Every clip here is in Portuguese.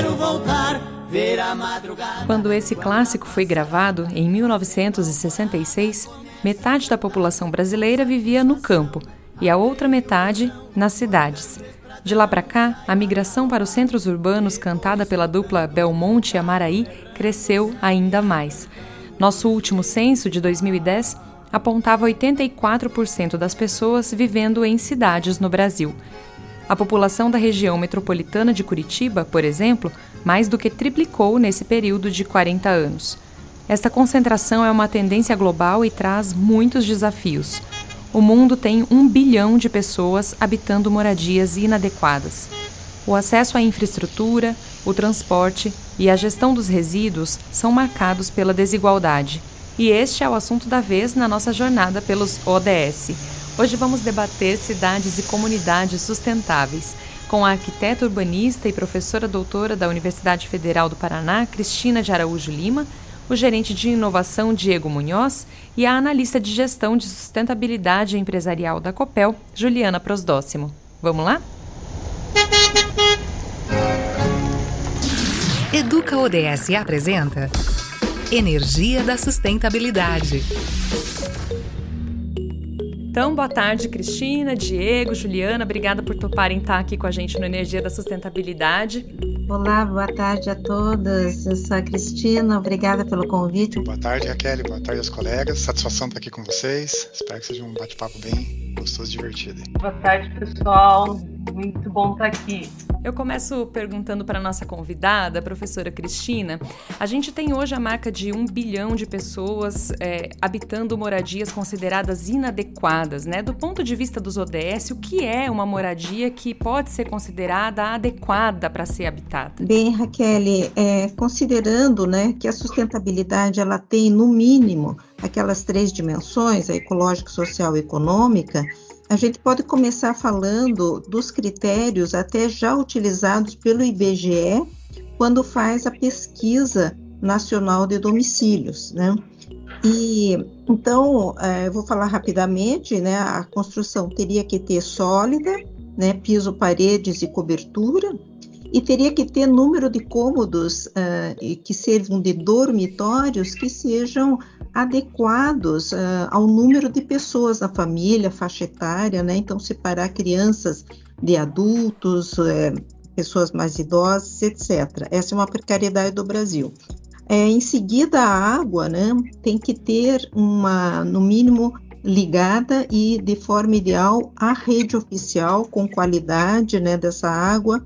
quero voltar, ver a madrugada. Quando esse clássico foi gravado, em 1966, metade da população brasileira vivia no campo e a outra metade nas cidades. De lá para cá, a migração para os centros urbanos cantada pela dupla Belmonte e Amaraí cresceu ainda mais. Nosso último censo, de 2010, apontava 84% das pessoas vivendo em cidades no Brasil. A população da região metropolitana de Curitiba, por exemplo, mais do que triplicou nesse período de 40 anos. Esta concentração é uma tendência global e traz muitos desafios. O mundo tem 1 bilhão de pessoas habitando moradias inadequadas. O acesso à infraestrutura, o transporte e a gestão dos resíduos são marcados pela desigualdade. E este é o assunto da vez na nossa jornada pelos ODS. Hoje vamos debater cidades e comunidades sustentáveis com a arquiteta urbanista e professora doutora da Universidade Federal do Paraná, Cristina de Araújo Lima, o gerente de inovação Diego Munhoz e a analista de gestão de sustentabilidade empresarial da Copel, Juliana Prosdóximo. Vamos lá? Educa ODS apresenta Energia da Sustentabilidade. Então, boa tarde, Cristina, Diego, Juliana. Obrigada por toparem estar aqui com a gente no Energia da Sustentabilidade. Olá, boa tarde a todas. Eu sou a Cristina, obrigada pelo convite. Boa tarde, Raquel, boa tarde aos colegas. Satisfação estar aqui com vocês. Espero que seja um bate-papo bem gostoso e divertido. Boa tarde, pessoal. Muito bom estar aqui. Eu começo perguntando para a nossa convidada, a professora Cristina. A gente tem hoje a marca de 1 bilhão de pessoas habitando moradias consideradas inadequadas, né? Do ponto de vista dos ODS, o que é uma moradia que pode ser considerada adequada para ser habitada? Bem, Raquel, considerando, né, que a sustentabilidade ela tem, no mínimo, aquelas 3 dimensões, a ecológica, social e econômica, a gente pode começar falando dos critérios até já utilizados pelo IBGE quando faz a pesquisa nacional de domicílios, né? E então, eu vou falar rapidamente, né? A construção teria que ter sólida, né? Piso, paredes e cobertura, e teria que ter número de cômodos que sirvam de dormitórios que sejam adequados ao número de pessoas na família, faixa etária, né? Então, separar crianças de adultos, pessoas mais idosas, etc. Essa é uma precariedade do Brasil. Em seguida, a água, né? Tem que ter no mínimo, ligada e de forma ideal à rede oficial, com qualidade, né, dessa água,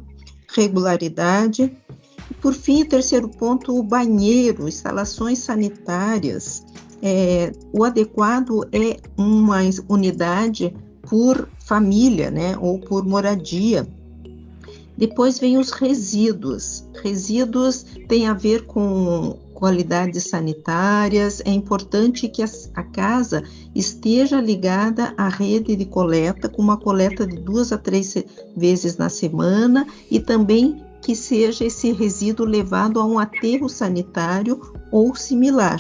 regularidade. E, por fim, o terceiro ponto, o banheiro, instalações sanitárias. O adequado é uma unidade por família, né, ou por moradia. Depois vem os resíduos. Resíduos têm a ver com qualidades sanitárias. É importante que a casa esteja ligada à rede de coleta, com uma coleta de 2 a 3 vezes na semana, e também que seja esse resíduo levado a um aterro sanitário ou similar.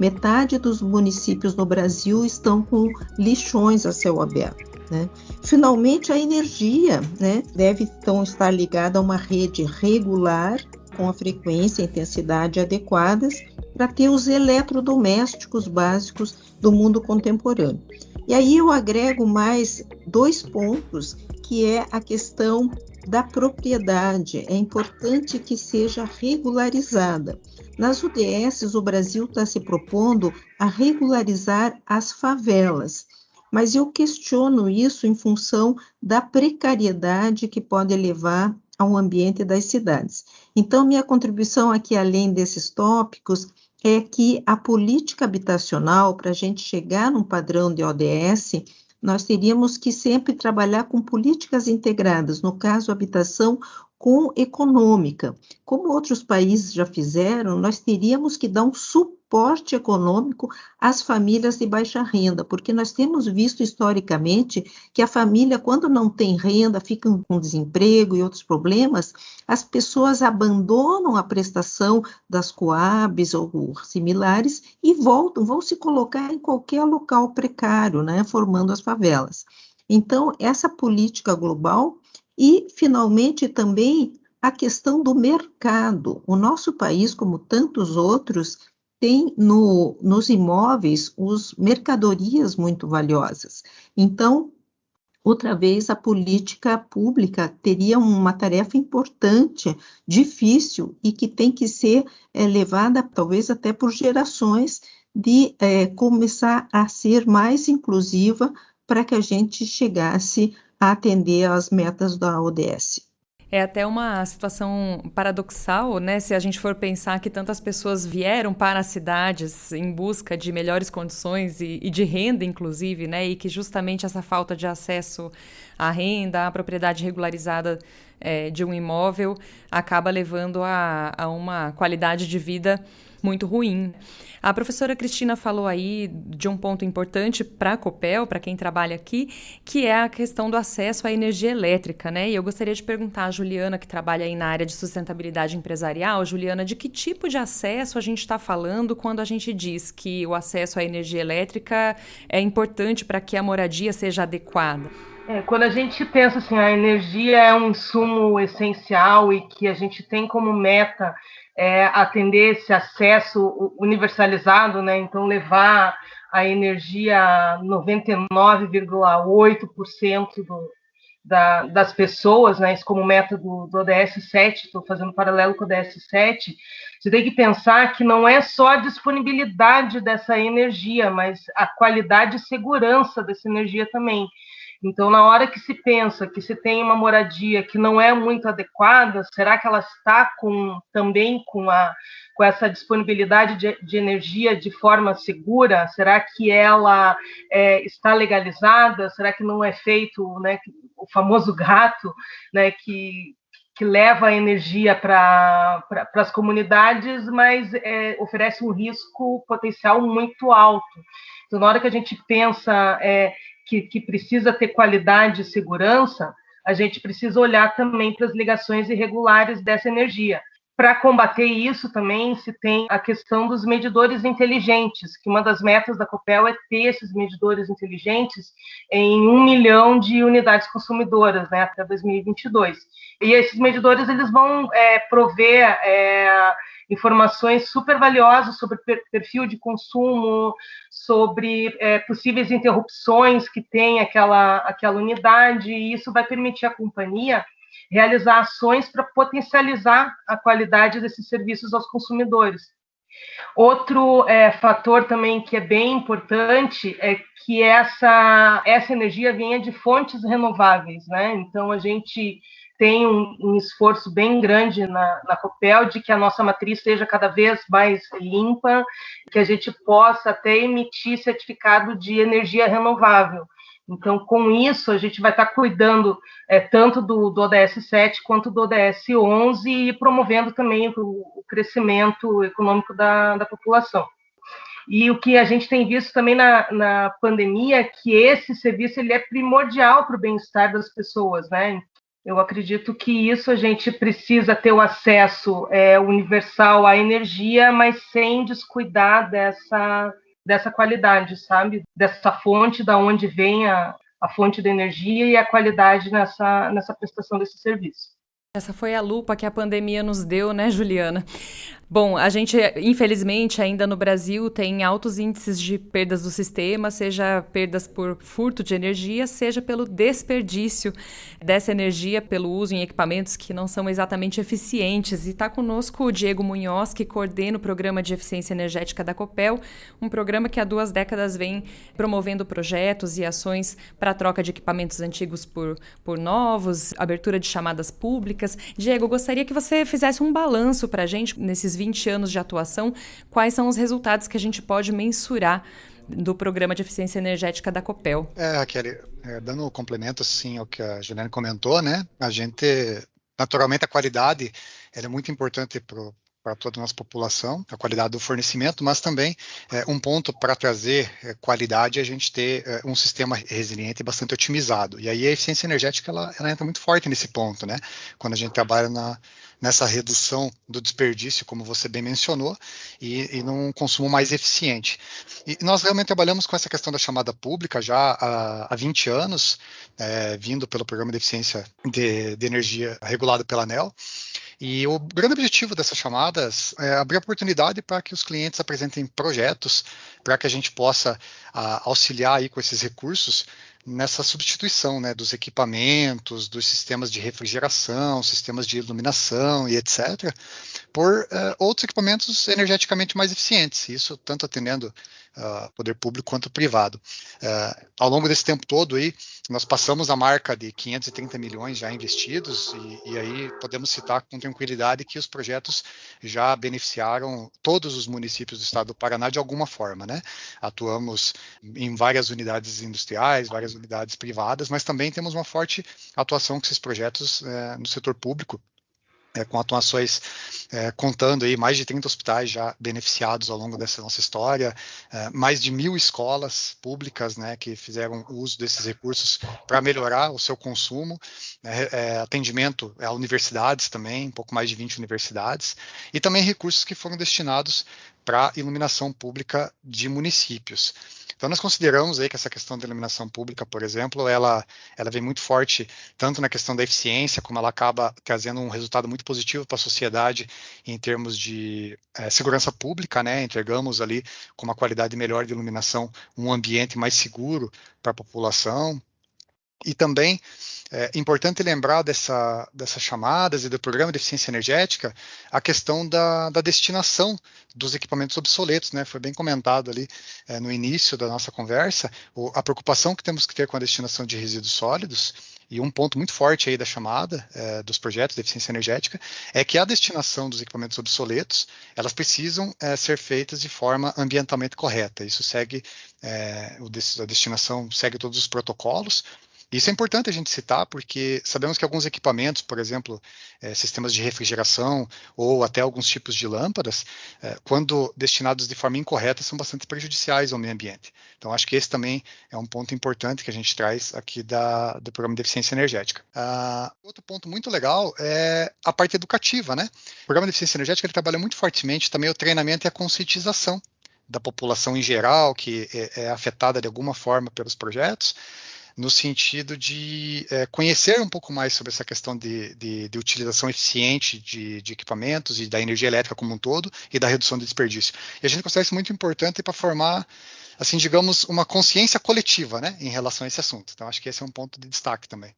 Metade dos municípios no Brasil estão com lixões a céu aberto, né? Finalmente, a energia, né, deve então estar ligada a uma rede regular, com a frequência e intensidade adequadas, para ter os eletrodomésticos básicos do mundo contemporâneo. E aí eu agrego mais 2 pontos, que é a questão da propriedade. É importante que seja regularizada. Nas UDSs, o Brasil está se propondo a regularizar as favelas, mas eu questiono isso em função da precariedade que pode levar ao ambiente das cidades. Então, minha contribuição aqui, além desses tópicos, é que a política habitacional, para a gente chegar num padrão de ODS, nós teríamos que sempre trabalhar com políticas integradas, no caso, habitação com econômica. Como outros países já fizeram, nós teríamos que dar um suporte econômico às famílias de baixa renda, porque nós temos visto historicamente que a família, quando não tem renda, fica com desemprego e outros problemas, as pessoas abandonam a prestação das Coabs ou similares e vão se colocar em qualquer local precário, né, formando as favelas. Então, essa política global e, finalmente, também a questão do mercado. O nosso país, como tantos outros, tem nos imóveis mercadorias muito valiosas. Então, outra vez, a política pública teria uma tarefa importante, difícil, e que tem que ser levada, talvez até por gerações, de começar a ser mais inclusiva para que a gente chegasse a atender às metas da ODS. É até uma situação paradoxal, né? Se a gente for pensar que tantas pessoas vieram para as cidades em busca de melhores condições e de renda, inclusive, né? E que justamente essa falta de acesso à renda, à propriedade regularizada de um imóvel, acaba levando a uma qualidade de vida muito ruim. A professora Cristina falou aí de um ponto importante para a Copel, para quem trabalha aqui, que é a questão do acesso à energia elétrica, né? E eu gostaria de perguntar à Juliana, que trabalha aí na área de sustentabilidade empresarial, Juliana, de que tipo de acesso a gente está falando quando a gente diz que o acesso à energia elétrica é importante para que a moradia seja adequada? Quando a gente pensa assim, a energia é um insumo essencial e que a gente tem como meta atender esse acesso universalizado, né? Então levar a energia a 99,8% das pessoas, né? Isso como meta do ODS 7, estou fazendo paralelo com o ODS 7, você tem que pensar que não é só a disponibilidade dessa energia, mas a qualidade e segurança dessa energia também. Então, na hora que se pensa que se tem uma moradia que não é muito adequada, será que ela está também com essa disponibilidade de energia de forma segura? Será que ela está legalizada? Será que não é feito, né, o famoso gato, né, que leva a energia para as comunidades, mas oferece um risco potencial muito alto? Então, na hora que a gente pensa que precisa ter qualidade e segurança, a gente precisa olhar também para as ligações irregulares dessa energia. Para combater isso também se tem a questão dos medidores inteligentes, que uma das metas da Copel é ter esses medidores inteligentes em 1 milhão de unidades consumidoras, né, até 2022. E esses medidores eles vão prover informações super valiosas sobre perfil de consumo, sobre possíveis interrupções que tem aquela unidade, e isso vai permitir à companhia realizar ações para potencializar a qualidade desses serviços aos consumidores. Outro fator também que é bem importante é que essa energia venha de fontes renováveis, né? Então, a gente tem um esforço bem grande na Copel de que a nossa matriz seja cada vez mais limpa, que a gente possa até emitir certificado de energia renovável. Então, com isso, a gente vai estar cuidando tanto do ODS 7 quanto do ODS 11 e promovendo também o crescimento econômico da população. E o que a gente tem visto também na pandemia é que esse serviço ele é primordial para o bem-estar das pessoas, né? Eu acredito que isso a gente precisa ter o acesso universal à energia, mas sem descuidar dessa qualidade, sabe? Dessa fonte, da onde vem a fonte da energia e a qualidade nessa prestação desse serviço. Essa foi a lupa que a pandemia nos deu, né, Juliana? Bom, a gente, infelizmente, ainda no Brasil tem altos índices de perdas do sistema, seja perdas por furto de energia, seja pelo desperdício dessa energia, pelo uso em equipamentos que não são exatamente eficientes. E está conosco o Diego Munhoz, que coordena o Programa de Eficiência Energética da Copel, um programa que há 2 décadas vem promovendo projetos e ações para a troca de equipamentos antigos por novos, abertura de chamadas públicas. Diego, gostaria que você fizesse um balanço para a gente nesses 20 anos de atuação, quais são os resultados que a gente pode mensurar do Programa de Eficiência Energética da Copel? Kelly, dando um complemento assim, ao que a Juliana comentou, né? A gente, naturalmente, a qualidade ela é muito importante para toda a nossa população, a qualidade do fornecimento, mas também um ponto para trazer qualidade é a gente ter um sistema resiliente e bastante otimizado. E aí a eficiência energética ela entra muito forte nesse ponto, né? Quando a gente trabalha nessa redução do desperdício, como você bem mencionou, e num consumo mais eficiente. E nós realmente trabalhamos com essa questão da chamada pública já há 20 anos, vindo pelo Programa de Eficiência de Energia regulado pela ANEEL. E o grande objetivo dessas chamadas é abrir oportunidade para que os clientes apresentem projetos para que a gente possa auxiliar aí com esses recursos nessa substituição, né, dos equipamentos, dos sistemas de refrigeração, sistemas de iluminação e etc., por outros equipamentos energeticamente mais eficientes, isso tanto atendendo poder público quanto privado. Ao longo desse tempo todo aí, nós passamos a marca de 530 milhões já investidos e aí podemos citar com tranquilidade que os projetos já beneficiaram todos os municípios do estado do Paraná de alguma forma, né? Atuamos em várias unidades industriais, várias unidades privadas, mas também temos uma forte atuação com esses projetos no setor público, com atuações contando aí mais de 30 hospitais já beneficiados ao longo dessa nossa história, mais de 1.000 escolas públicas, né, que fizeram uso desses recursos para melhorar o seu consumo, atendimento a universidades também, um pouco mais de 20 universidades, e também recursos que foram destinados para iluminação pública de municípios. Então, nós consideramos aí que essa questão da iluminação pública, por exemplo, ela vem muito forte, tanto na questão da eficiência, como ela acaba trazendo um resultado muito positivo para a sociedade em termos de segurança pública, né? Entregamos ali com uma qualidade melhor de iluminação um ambiente mais seguro para a população. E também é importante lembrar dessas chamadas e do programa de eficiência energética a questão da destinação dos equipamentos obsoletos, né? Foi bem comentado ali no início da nossa conversa, a preocupação que temos que ter com a destinação de resíduos sólidos, e um ponto muito forte aí da chamada dos projetos de eficiência energética é que a destinação dos equipamentos obsoletos, elas precisam ser feitas de forma ambientalmente correta. Isso segue, a destinação segue todos os protocolos. Isso é importante a gente citar porque sabemos que alguns equipamentos, por exemplo, sistemas de refrigeração ou até alguns tipos de lâmpadas, quando destinados de forma incorreta, são bastante prejudiciais ao meio ambiente. Então, acho que esse também é um ponto importante que a gente traz aqui do Programa de Eficiência Energética. Outro ponto muito legal é a parte educativa, né? O Programa de Eficiência Energética ele trabalha muito fortemente também o treinamento e a conscientização da população em geral, que é afetada de alguma forma pelos projetos, no sentido de conhecer um pouco mais sobre essa questão de utilização eficiente de equipamentos e da energia elétrica como um todo e da redução de desperdício. E a gente considera isso muito importante para formar, assim, digamos, uma consciência coletiva, né, em relação a esse assunto. Então, acho que esse é um ponto de destaque também.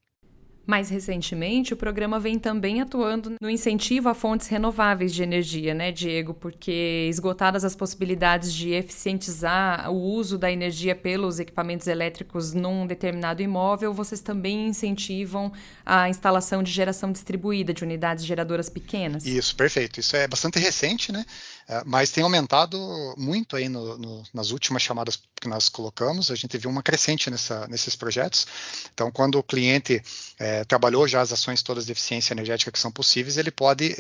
Mais recentemente, o programa vem também atuando no incentivo a fontes renováveis de energia, né, Diego? Porque esgotadas as possibilidades de eficientizar o uso da energia pelos equipamentos elétricos num determinado imóvel, vocês também incentivam a instalação de geração distribuída de unidades geradoras pequenas? Isso, perfeito. Isso é bastante recente, né? Mas tem aumentado muito aí nas últimas chamadas que nós colocamos. A gente viu uma crescente nesses projetos. Então, quando o cliente trabalhou já as ações todas de eficiência energética que são possíveis, ele pode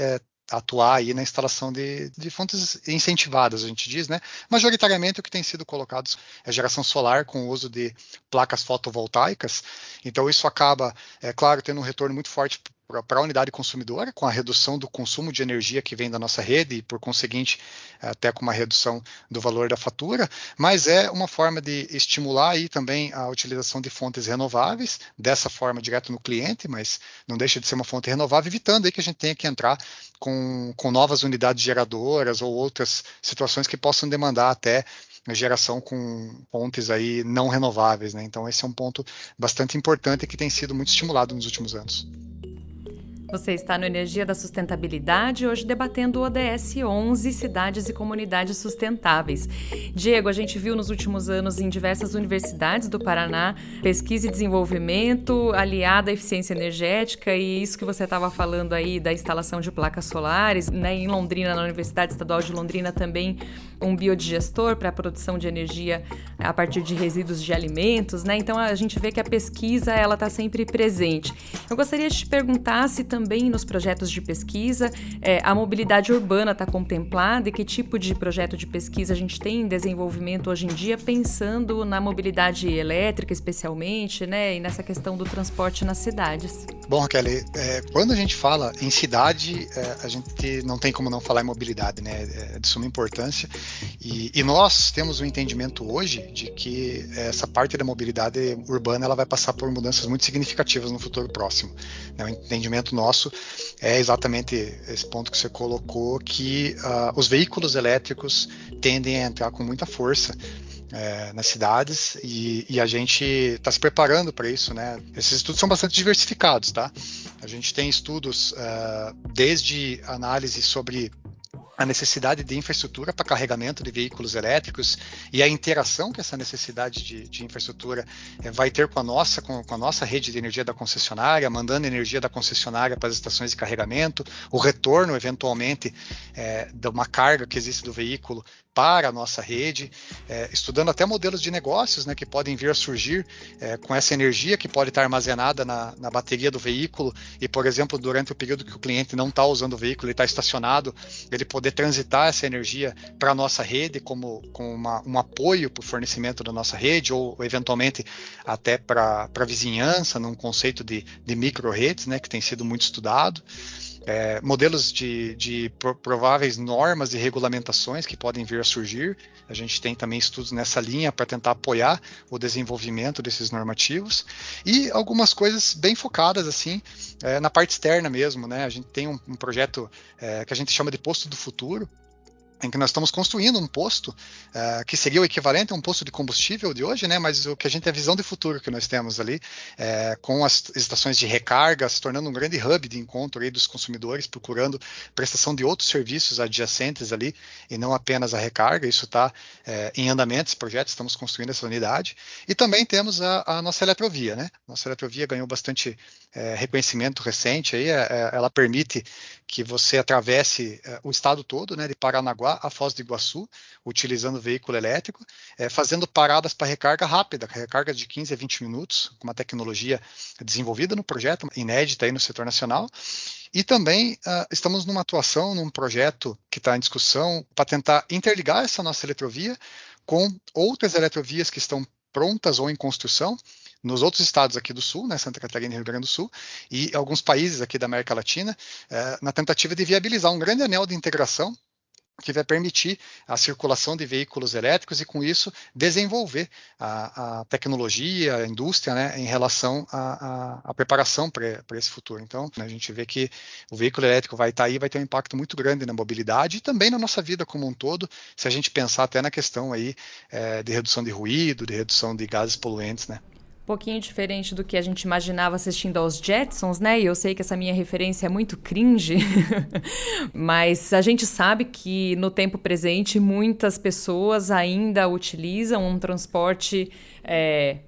atuar aí na instalação de fontes incentivadas, a gente diz, né? Majoritariamente o que tem sido colocado é geração solar com o uso de placas fotovoltaicas. Então, isso acaba, claro, tendo um retorno muito forte para a unidade consumidora, com a redução do consumo de energia que vem da nossa rede e, por conseguinte, até com uma redução do valor da fatura, mas é uma forma de estimular aí também a utilização de fontes renováveis, dessa forma direto no cliente, mas não deixa de ser uma fonte renovável, evitando aí que a gente tenha que entrar com novas unidades geradoras ou outras situações que possam demandar até a geração com fontes aí não renováveis, né? Então esse é um ponto bastante importante que tem sido muito estimulado nos últimos anos. Você está no Energia da Sustentabilidade, hoje debatendo o ODS 11, Cidades e Comunidades Sustentáveis. Diego, a gente viu nos últimos anos em diversas universidades do Paraná pesquisa e desenvolvimento aliada à eficiência energética, e isso que você estava falando aí da instalação de placas solares, né? Em Londrina, na Universidade Estadual de Londrina, também um biodigestor para a produção de energia a partir de resíduos de alimentos, né? Então a gente vê que a pesquisa ela está sempre presente. Eu gostaria de te perguntar se também nos projetos de pesquisa a mobilidade urbana está contemplada e que tipo de projeto de pesquisa a gente tem em desenvolvimento hoje em dia, pensando na mobilidade elétrica especialmente, né? E nessa questão do transporte nas cidades. Bom, Raquel, quando a gente fala em cidade, a gente não tem como não falar em mobilidade, né? É de suma importância. E nós temos um entendimento hoje de que essa parte da mobilidade urbana ela vai passar por mudanças muito significativas no futuro próximo. O entendimento nosso nosso é exatamente esse ponto que você colocou, que os veículos elétricos tendem a entrar com muita força nas cidades, e a gente está se preparando para isso, né? Esses estudos são bastante diversificados, tá? A gente tem estudos desde análise sobre a necessidade de infraestrutura para carregamento de veículos elétricos e a interação que essa necessidade de infraestrutura vai ter com a nossa rede de energia da concessionária, mandando energia da concessionária para as estações de carregamento, o retorno, eventualmente, de uma carga que existe do veículo para a nossa rede, estudando até modelos de negócios, né, que podem vir a surgir com essa energia que pode estar armazenada na bateria do veículo e, por exemplo, durante o período que o cliente não está usando o veículo, ele está estacionado, ele poder transitar essa energia para a nossa rede como um apoio para o fornecimento da nossa rede ou eventualmente até para a vizinhança, num conceito de micro-redes, né, que tem sido muito estudado. Modelos de prováveis normas e regulamentações que podem vir a surgir. A gente tem também estudos nessa linha para tentar apoiar o desenvolvimento desses normativos e algumas coisas bem focadas assim na parte externa mesmo, né? A gente tem um projeto que a gente chama de Posto do Futuro, em que nós estamos construindo um posto que seria o equivalente a um posto de combustível de hoje, né? Mas o que a gente é a visão de futuro que nós temos ali, com as estações de recarga, se tornando um grande hub de encontro aí dos consumidores, procurando prestação de outros serviços adjacentes ali, e não apenas a recarga. Isso está em andamento, esse projeto, estamos construindo essa unidade. E também temos a nossa eletrovia, né? Nossa eletrovia ganhou bastante reconhecimento recente, aí, ela permite que você atravesse o estado todo, né, de Paranaguá a Foz do Iguaçu, utilizando veículo elétrico, fazendo paradas para recarga rápida, recarga de 15 a 20 minutos, com uma tecnologia desenvolvida no projeto, inédita aí no setor nacional. E também estamos numa atuação, num projeto que está em discussão, para tentar interligar essa nossa eletrovia com outras eletrovias que estão prontas ou em construção, nos outros estados aqui do Sul, né, Santa Catarina e Rio Grande do Sul, e alguns países aqui da América Latina, na tentativa de viabilizar um grande anel de integração que vai permitir a circulação de veículos elétricos e, com isso, desenvolver a tecnologia, a indústria, né, em relação à preparação para esse futuro. Então, a gente vê que o veículo elétrico vai estar aí, vai ter um impacto muito grande na mobilidade e também na nossa vida como um todo, se a gente pensar até na questão aí, de redução de ruído, de redução de gases poluentes, né? Pouquinho diferente do que a gente imaginava assistindo aos Jetsons, né? E eu sei que essa minha referência é muito cringe, mas a gente sabe que no tempo presente muitas pessoas ainda utilizam um transporte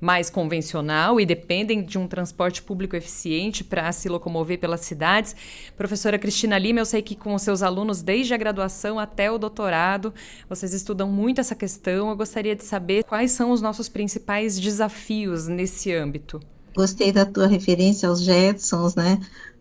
mais convencional e dependem de um transporte público eficiente para se locomover pelas cidades. Professora Cristina Lima, eu sei que com os seus alunos, desde a graduação até o doutorado, vocês estudam muito essa questão. Eu gostaria de saber quais são os nossos principais desafios nesse âmbito. Gostei da tua referência aos Jetsons, né?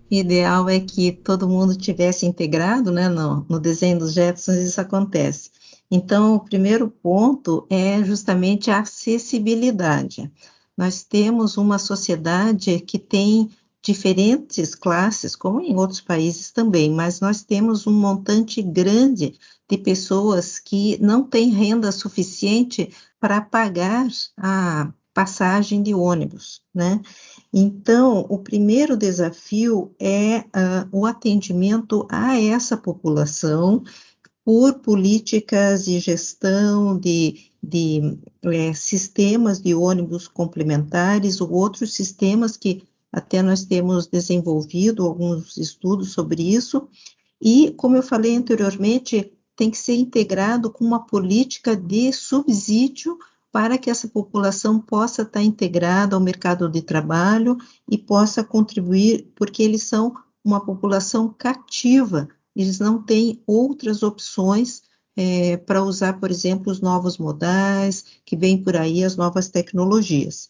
O ideal é que todo mundo tivesse integrado, né? No desenho dos Jetsons isso acontece. Então, o primeiro ponto é justamente a acessibilidade. Nós temos uma sociedade que tem diferentes classes, como em outros países também, mas nós temos um montante grande de pessoas que não têm renda suficiente para pagar a passagem de ônibus, né? Então, o primeiro desafio é o atendimento a essa população por políticas de gestão de sistemas de ônibus complementares ou outros sistemas que até nós temos desenvolvido alguns estudos sobre isso, e, como eu falei anteriormente, tem que ser integrado com uma política de subsídio para que essa população possa estar integrada ao mercado de trabalho e possa contribuir, porque eles são uma população cativa, eles não têm outras opções para usar, por exemplo, os novos modais, que vêm por aí, as novas tecnologias.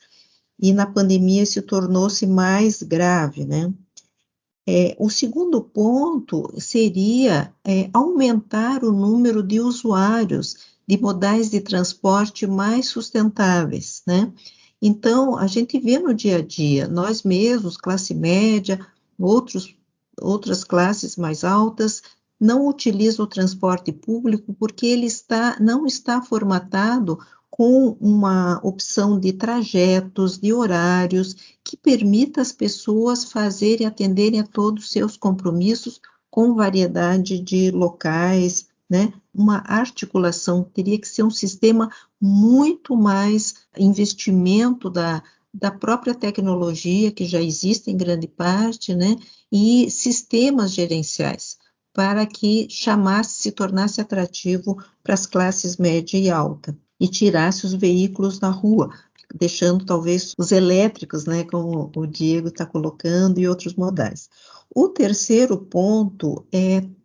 E na pandemia se tornou-se mais grave, né? O segundo ponto seria aumentar o número de usuários de modais de transporte mais sustentáveis, né? Então, a gente vê no dia a dia, nós mesmos, classe média, outras classes mais altas, não utilizam o transporte público porque ele não está formatado com uma opção de trajetos, de horários, que permita às pessoas fazerem, atenderem a todos os seus compromissos com variedade de locais, né? Uma articulação, teria que ser um sistema muito mais investimento da própria tecnologia, que já existe em grande parte, né? E sistemas gerenciais, para que se tornasse atrativo para as classes média e alta, e tirasse os veículos da rua, deixando talvez os elétricos, né, como o Diego está colocando, e outros modais. O terceiro ponto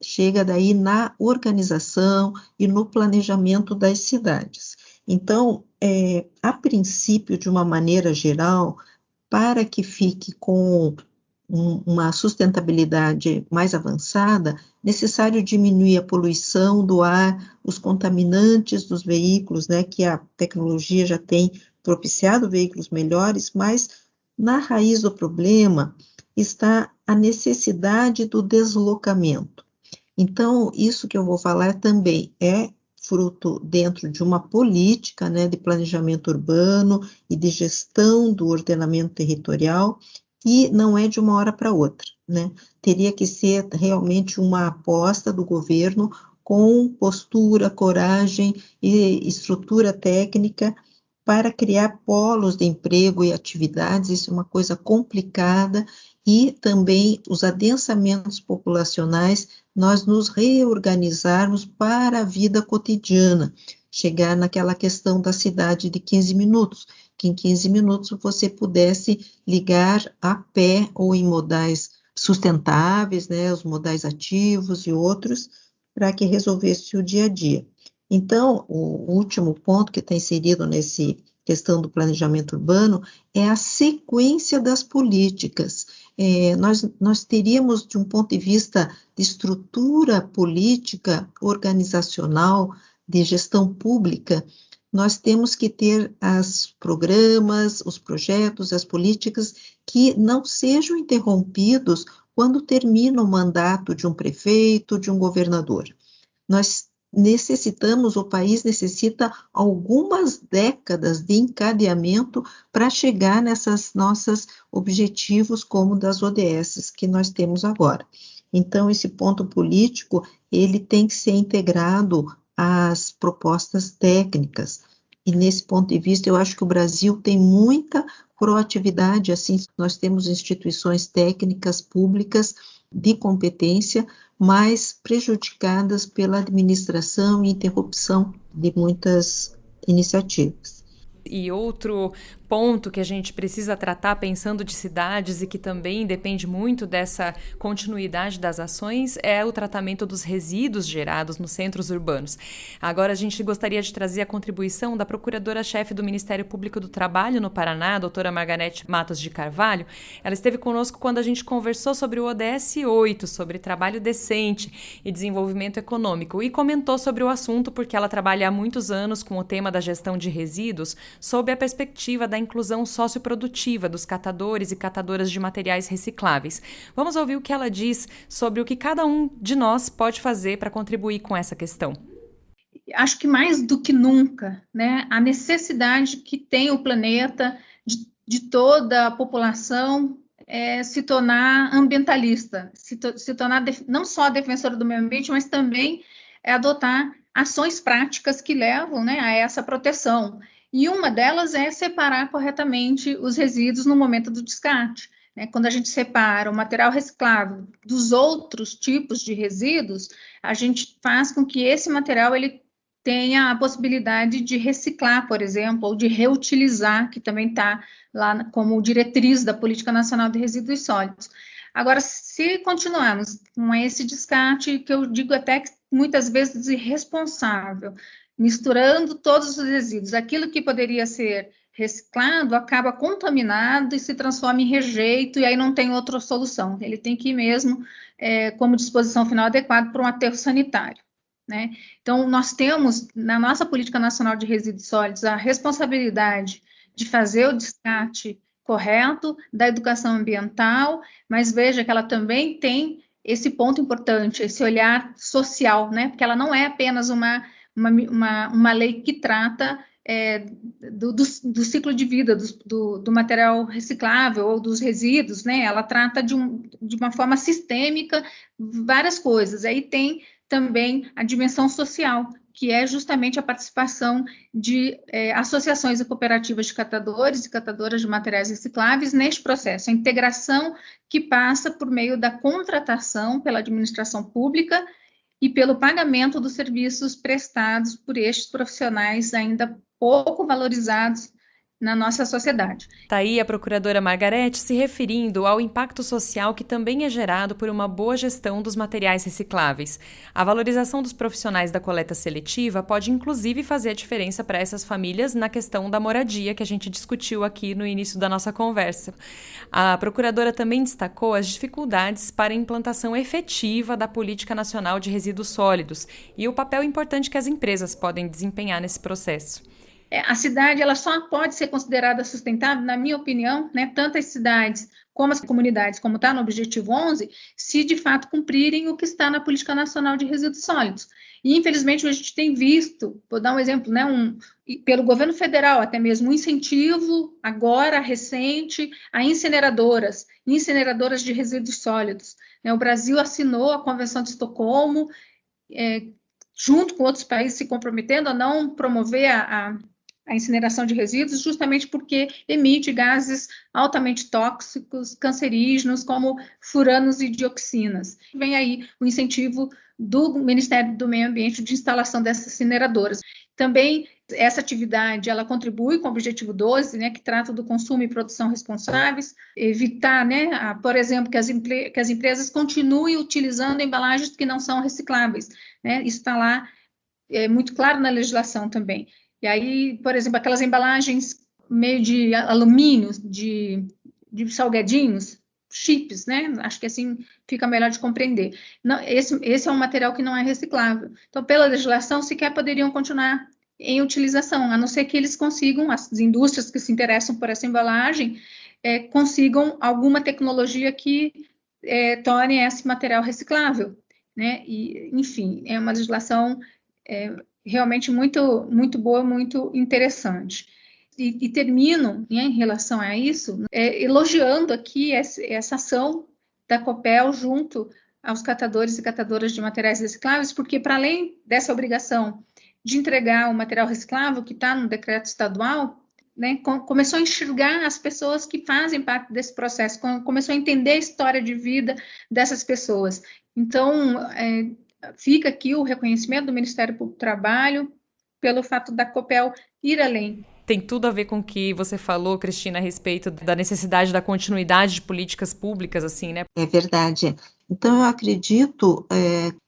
chega daí na organização e no planejamento das cidades. Então, a princípio, de uma maneira geral, para que fique com uma sustentabilidade mais avançada, necessário diminuir a poluição do ar, os contaminantes dos veículos, né, que a tecnologia já tem propiciado veículos melhores, mas na raiz do problema está a necessidade do deslocamento. Então, isso que eu vou falar também é fruto dentro de uma política, né, de planejamento urbano e de gestão do ordenamento territorial, que não é de uma hora para outra, né? Teria que ser realmente uma aposta do governo com postura, coragem e estrutura técnica para criar polos de emprego e atividades. Isso é uma coisa complicada, e também os adensamentos populacionais, nós nos reorganizarmos para a vida cotidiana, chegar naquela questão da cidade de 15 minutos, que em 15 minutos você pudesse ligar a pé ou em modais sustentáveis, né, os modais ativos e outros, para que resolvesse o dia a dia. Então, o último ponto que está inserido nessa questão do planejamento urbano é a sequência das políticas. Nós teríamos, de um ponto de vista de estrutura política, organizacional, de gestão pública, nós temos que ter os programas, os projetos, as políticas que não sejam interrompidos quando termina o mandato de um prefeito, de um governador. O país necessita algumas décadas de encadeamento para chegar nessas nossos objetivos, como das ODS que nós temos agora. Então, esse ponto político, ele tem que ser integrado às propostas técnicas. E nesse ponto de vista, eu acho que o Brasil tem muita proatividade, assim, nós temos instituições técnicas públicas de competência, mas prejudicadas pela administração e interrupção de muitas iniciativas. E outro ponto que a gente precisa tratar pensando de cidades e que também depende muito dessa continuidade das ações é o tratamento dos resíduos gerados nos centros urbanos. Agora a gente gostaria de trazer a contribuição da Procuradora-Chefe do Ministério Público do Trabalho no Paraná, a doutora Margarete Matos de Carvalho. Ela esteve conosco quando a gente conversou sobre o ODS 8, sobre trabalho decente e desenvolvimento econômico, e comentou sobre o assunto porque ela trabalha há muitos anos com o tema da gestão de resíduos sob a perspectiva da inclusão socioprodutiva dos catadores e catadoras de materiais recicláveis. Vamos ouvir o que ela diz sobre o que cada um de nós pode fazer para contribuir com essa questão. Acho que mais do que nunca, né, a necessidade que tem o planeta de toda a população se tornar ambientalista, se tornar não só defensora do meio ambiente, mas também adotar ações práticas que levam, né, a essa proteção. E uma delas é separar corretamente os resíduos no momento do descarte. Né? Quando a gente separa o material reciclável dos outros tipos de resíduos, a gente faz com que esse material ele tenha a possibilidade de reciclar, por exemplo, ou de reutilizar, que também está lá como diretriz da Política Nacional de Resíduos Sólidos. Agora, se continuarmos com esse descarte, que eu digo até que muitas vezes irresponsável, misturando todos os resíduos, aquilo que poderia ser reciclado acaba contaminado e se transforma em rejeito, e aí não tem outra solução. Ele tem que ir mesmo como disposição final adequada para um aterro sanitário. Né? Então, nós temos, na nossa Política Nacional de Resíduos Sólidos, a responsabilidade de fazer o descarte correto da educação ambiental, mas veja que ela também tem esse ponto importante, esse olhar social, né? Porque ela não é apenas uma lei que trata do ciclo de vida do material reciclável ou dos resíduos, né? Ela trata de uma forma sistêmica várias coisas. Aí tem também a dimensão social, que é justamente a participação de associações e cooperativas de catadores e catadoras de materiais recicláveis neste processo, a integração que passa por meio da contratação pela administração pública e pelo pagamento dos serviços prestados por estes profissionais ainda pouco valorizados na nossa sociedade. Está aí a procuradora Margarete se referindo ao impacto social que também é gerado por uma boa gestão dos materiais recicláveis. A valorização dos profissionais da coleta seletiva pode inclusive fazer a diferença para essas famílias na questão da moradia que a gente discutiu aqui no início da nossa conversa. A procuradora também destacou as dificuldades para a implantação efetiva da Política Nacional de Resíduos Sólidos e o papel importante que as empresas podem desempenhar nesse processo. A cidade ela só pode ser considerada sustentável, na minha opinião, né, tanto as cidades como as comunidades, como está no Objetivo 11, se de fato cumprirem o que está na Política Nacional de Resíduos Sólidos. E, infelizmente, a gente tem visto, vou dar um exemplo, né, pelo governo federal, até mesmo um incentivo, agora, recente, a incineradoras de resíduos sólidos. Né, o Brasil assinou a Convenção de Estocolmo, junto com outros países se comprometendo a não promover a incineração de resíduos, justamente porque emite gases altamente tóxicos, cancerígenos, como furanos e dioxinas. Vem aí o incentivo do Ministério do Meio Ambiente de instalação dessas incineradoras. Também essa atividade ela contribui com o Objetivo 12, né, que trata do consumo e produção responsáveis, evitar, né, por exemplo, que as empresas continuem utilizando embalagens que não são recicláveis. Né? Isso está lá muito claro na legislação também. E aí, por exemplo, aquelas embalagens meio de alumínio, de salgadinhos, chips, né? Acho que assim fica melhor de compreender. Não, esse é um material que não é reciclável. Então, pela legislação, sequer poderiam continuar em utilização, a não ser que eles consigam, as indústrias que se interessam por essa embalagem, consigam alguma tecnologia que torne esse material reciclável. Né? E, enfim, é uma legislação realmente muito, muito boa, muito interessante. E termino, né, em relação a isso, elogiando aqui essa ação da Copel junto aos catadores e catadoras de materiais recicláveis, porque para além dessa obrigação de entregar o material reciclável que está no decreto estadual, né, começou a enxergar as pessoas que fazem parte desse processo, começou a entender a história de vida dessas pessoas. Então, fica aqui o reconhecimento do Ministério Público do Trabalho pelo fato da Copel ir além. Tem tudo a ver com o que você falou, Cristina, a respeito da necessidade da continuidade de políticas públicas, assim, né? É verdade. Então, eu acredito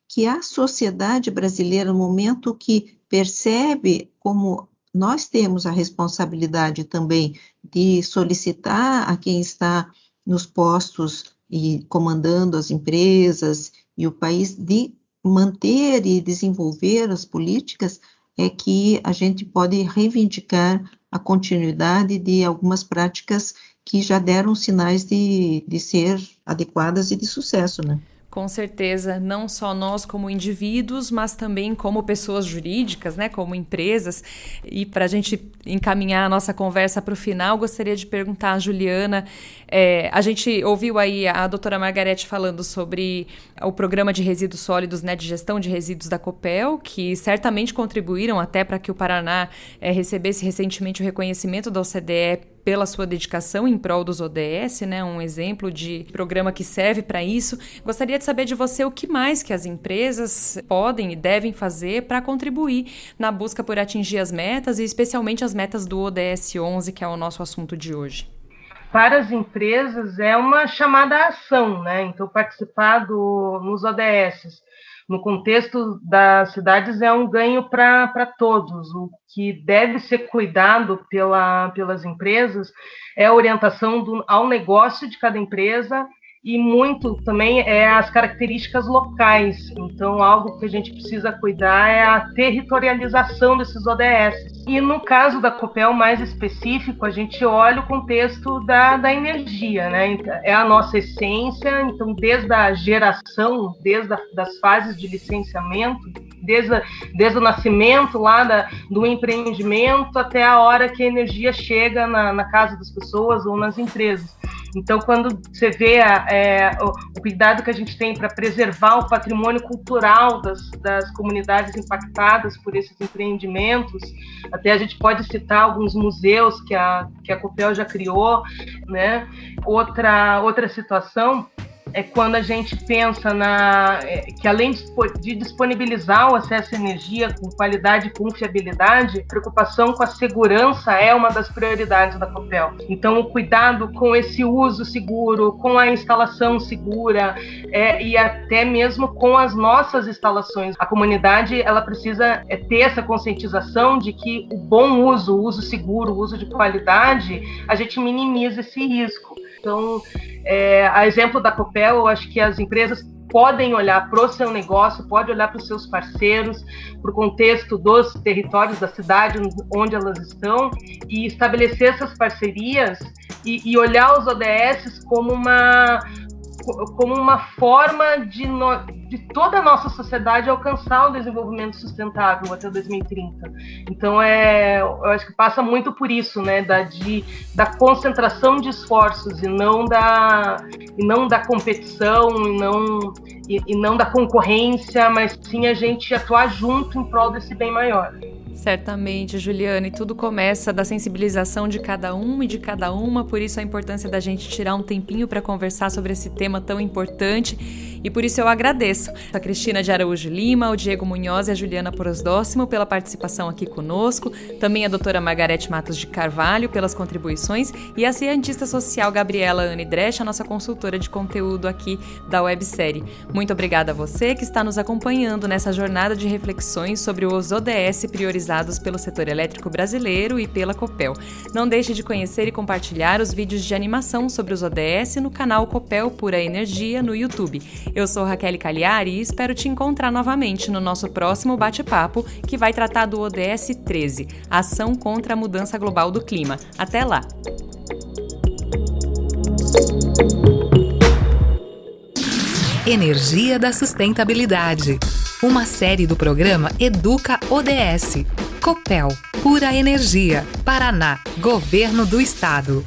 que a sociedade brasileira, no momento que percebe como nós temos a responsabilidade também de solicitar a quem está nos postos e comandando as empresas e o país de manter e desenvolver as políticas, é que a gente pode reivindicar a continuidade de algumas práticas que já deram sinais de ser adequadas e de sucesso, né? Com certeza, não só nós como indivíduos, mas também como pessoas jurídicas, né, como empresas. E para a gente encaminhar a nossa conversa para o final, gostaria de perguntar à Juliana, a gente ouviu aí a doutora Margarete falando sobre o programa de resíduos sólidos, né, de gestão de resíduos da Copel, que certamente contribuíram até para que o Paraná recebesse recentemente o reconhecimento da OCDE pela sua dedicação em prol dos ODS, né, um exemplo de programa que serve para isso. Gostaria de saber de você o que mais que as empresas podem e devem fazer para contribuir na busca por atingir as metas e especialmente as metas do ODS 11, que é o nosso assunto de hoje. Para as empresas é uma chamada à ação, né? Então participar nos ODS no contexto das cidades é um ganho para todos. O que deve ser cuidado pelas empresas é a orientação ao negócio de cada empresa e muito também as características locais. Então, algo que a gente precisa cuidar é a territorialização desses ODS. E no caso da Copel, mais específico, a gente olha o contexto da energia, né? É a nossa essência, então, desde a geração, das fases de licenciamento, desde o nascimento lá do empreendimento até a hora que a energia chega na casa das pessoas ou nas empresas. Então, quando você vê o cuidado que a gente tem para preservar o patrimônio cultural das comunidades impactadas por esses empreendimentos, até a gente pode citar alguns museus que a Copel já criou, né? Outra situação é quando a gente pensa que além de disponibilizar o acesso à energia com qualidade e confiabilidade, a preocupação com a segurança é uma das prioridades da Copel. Então, o cuidado com esse uso seguro, com a instalação segura e até mesmo com as nossas instalações. A comunidade ela precisa ter essa conscientização de que o bom uso, o uso seguro, o uso de qualidade, a gente minimiza esse risco. Então, a exemplo da Copel, eu acho que as empresas podem olhar para o seu negócio, podem olhar para os seus parceiros, para o contexto dos territórios da cidade onde elas estão e estabelecer essas parcerias e olhar os ODS como uma forma de toda a nossa sociedade alcançar o desenvolvimento sustentável até 2030. Então, eu acho que passa muito por isso, né, da concentração de esforços e não da competição e não da concorrência, mas sim a gente atuar junto em prol desse bem maior. Certamente, Juliana, e tudo começa da sensibilização de cada um e de cada uma, por isso a importância da gente tirar um tempinho para conversar sobre esse tema tão importante, e por isso eu agradeço a Cristina de Araújo Lima, o Diego Munhoz e a Juliana Prosdóximo pela participação aqui conosco, também a doutora Margarete Matos de Carvalho pelas contribuições e a cientista social Gabriela Anne Dresch, a nossa consultora de conteúdo aqui da websérie. Muito obrigada a você que está nos acompanhando nessa jornada de reflexões sobre os ODS priorizados pelo setor elétrico brasileiro e pela Copel. Não deixe de conhecer e compartilhar os vídeos de animação sobre os ODS no canal Copel Pura Energia no YouTube. Eu sou Raquel Cagliari e espero te encontrar novamente no nosso próximo bate-papo, que vai tratar do ODS 13, Ação contra a Mudança Global do Clima. Até lá! Energia da Sustentabilidade. Uma série do programa Educa ODS. Copel, Pura Energia. Paraná, Governo do Estado.